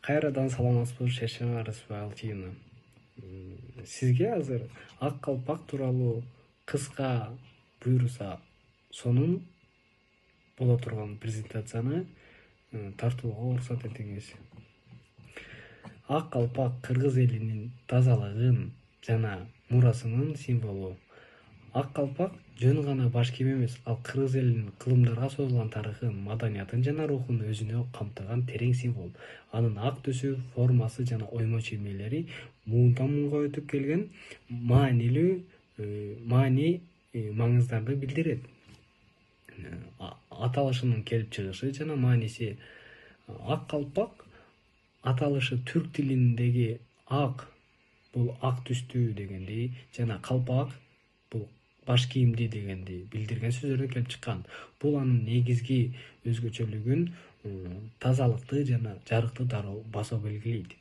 Кайрадан саламатсызбы, шешенарызбы Алтина. Сизге азыр ак калпак тууралуу кыска буйруса сонун боло турган презентацияны тартууга уруксат этиңиз. Ак калпак кыргыз элинин тазалыгын жана мурасынын символу. Ак калпак жөн гана баш кийим эмес, ал кыргыз элинин кылымдарга созулган тарыхын, маданиятын жана рухун өзүнө камтыган терең символ. Анын ак түсү, формасы жана оймо чиймелери муундан муунга өтүп келген маани маңыздарды билдирет. Аталышынын келип чыгышы жана мааниси. Ак калпак аталышы түрк тилиндеги ак бул ак түстүү дегенди жана калпак бул баш кийимди дегенди билдирген сөздөрдөн келип чыккан. Бул анын негизги өзгөчөлүгүн тазалыкты жана жарыкты дароо басуу белгилейт.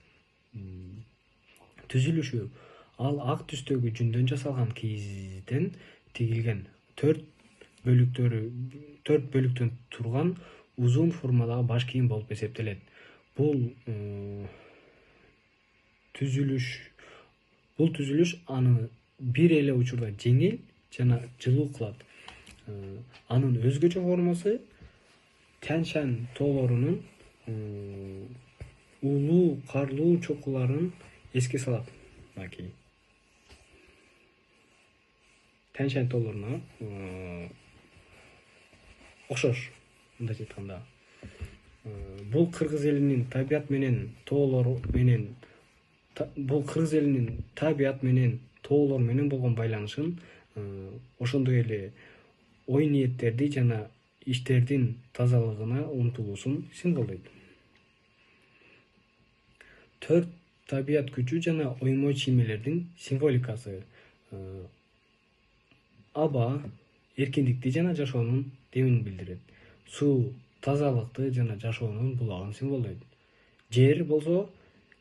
Түзүлүшү ал ак түстөгү жүндөн жасалган кийизден тигилген 4 бөлүктөн турган узун формадагы баш кийим болуп эсептелет. Бул түзүлүш аны бир эле учурда жеңил жана жылуу кылат. Анын өзгөчө формасы Тянь-Шань тоолорунун улуу карлуу чокуларын эске салат. Тянь-Шань тоолоруна окшош, мындайча айтканда. Бул кыргыз элинин табият менен тоолор менен болгон байланышын, ошондой эле ой ниеттерди жана иштердин тазалыгына умтулуусун символдойт. 4 табият күчү жана оймо чиймелердин символикасы. Аба эркиндикти жана жашоонун демин билдирет. Суу тазалыкты жана жашоонун булагын символдойт. Жер болсо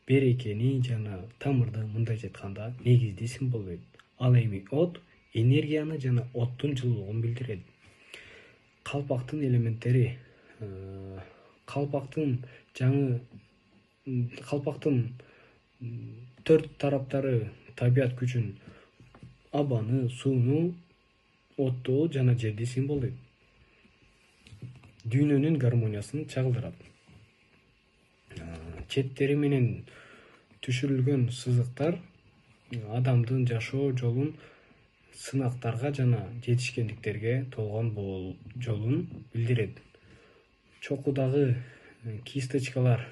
берекени жана тамырды, мындайча айтканда, негизди символдойт. Ал эми от энергияны жана оттун жылуулугун билдирет. Калпактын элементтери. Калпактын 4 тараптары табият күчүн, абаны, сууну, отту жана жерди символдойт. Дүйнөнүн гармониясын чагылдырат. Четтери менен түшүрүлгөн сызыктар адамдын жашоо жолун сынактарга жана жетишкендиктерге толгон жолун билдирет. Чокудагы кисточкалар,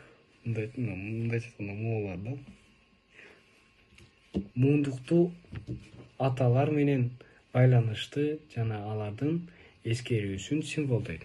мындайча айтканда моолор да, муундукту аталар менен байланышты жана алардын эскерүүсүн символдойт.